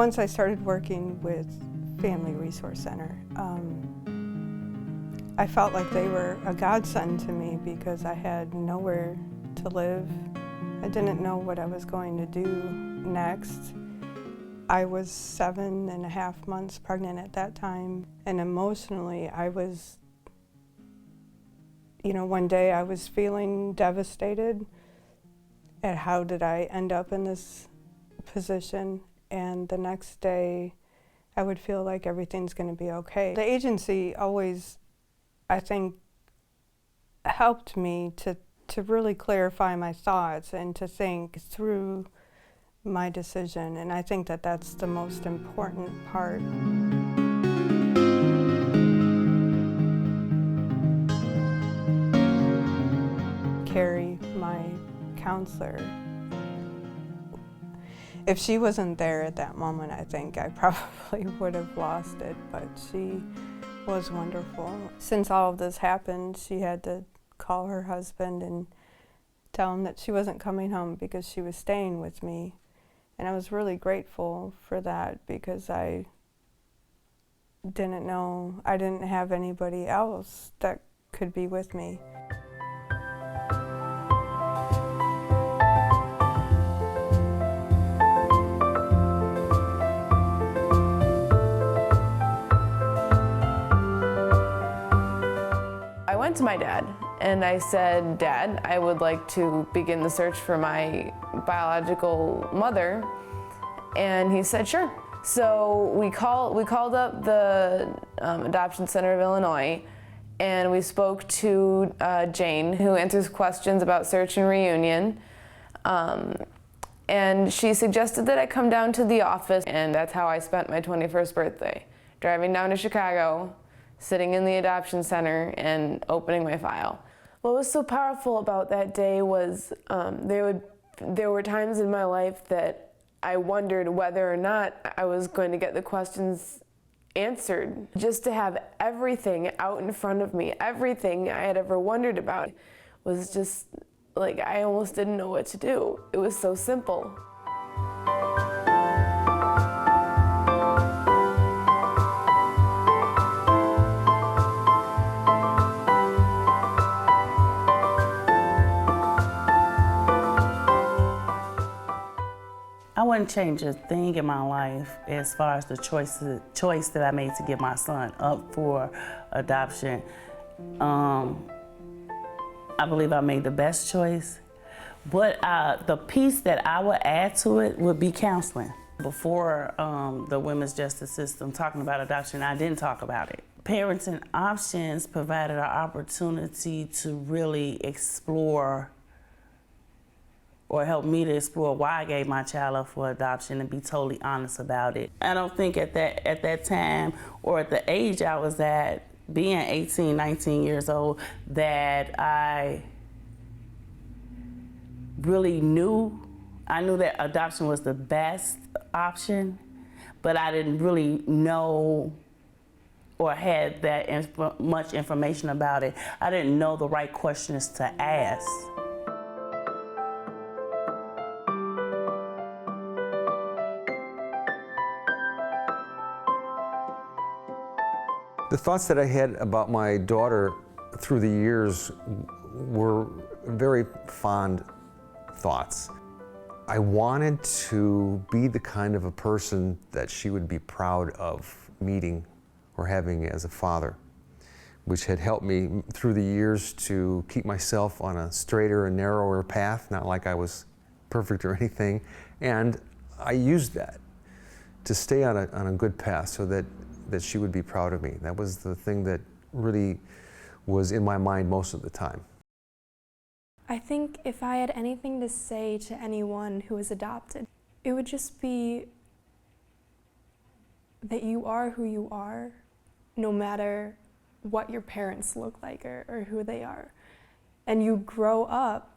Once I started working with Family Resource Center, I felt like they were a godsend to me because I had nowhere to live. I didn't know what I was going to do next. I was 7.5 months pregnant at that time, and emotionally I was, one day I was feeling devastated at how did I end up in this position, and the next day I would feel like everything's going to be okay. The agency always, I think, helped me to really clarify my thoughts and to think through my decision, and I think that that's the most important part. Carrie, my counselor, if she wasn't there at that moment, I think I probably would have lost it, but she was wonderful. Since all of this happened, she had to call her husband and tell him that she wasn't coming home because she was staying with me. And I was really grateful for that because I didn't know, I didn't have anybody else that could be with me. I went to my dad and I said, "Dad, I would like to begin the search for my biological mother." And he said, "Sure." So we called up the Adoption Center of Illinois, and we spoke to Jane, who answers questions about search and reunion. And she suggested that I come down to the office, and that's how I spent my 21st birthday, driving down to Chicago, sitting in the adoption center and opening my file. What was so powerful about that day was there were times in my life that I wondered whether or not I was going to get the questions answered. Just to have everything out in front of me, everything I had ever wondered about, was just like I almost didn't know what to do. It was so simple. I wouldn't change a thing in my life as far as the choice that I made to give my son up for adoption. I believe I made the best choice, but the piece that I would add to it would be counseling. Before the women's justice system talking about adoption, I didn't talk about it. Parenting Options provided an opportunity to really explore, or helped me to explore why I gave my child up for adoption and be totally honest about it. I don't think at that time or at the age I was at, being 18, 19 years old, that I really knew. I knew that adoption was the best option, but I didn't really know or had that much information about it. I didn't know the right questions to ask. The thoughts that I had about my daughter through the years were very fond thoughts. I wanted to be the kind of a person that she would be proud of meeting or having as a father, which had helped me through the years to keep myself on a straighter and narrower path, not like I was perfect or anything. And I used that to stay on a good path so that she would be proud of me. That was the thing that really was in my mind most of the time. I think if I had anything to say to anyone who is adopted, it would just be that you are who you are, no matter what your parents look like or who they are. And you grow up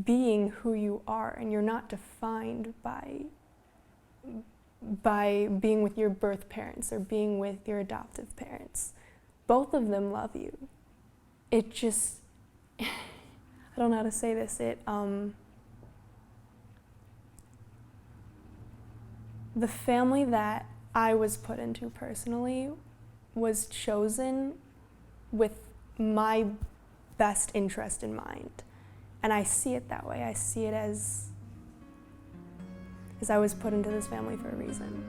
being who you are, and you're not defined by being with your birth parents or being with your adoptive parents. Both of them love you. It just, I don't know how to say this, The family that I was put into personally was chosen with my best interest in mind. And I see it that way. I see it as I was put into this family for a reason.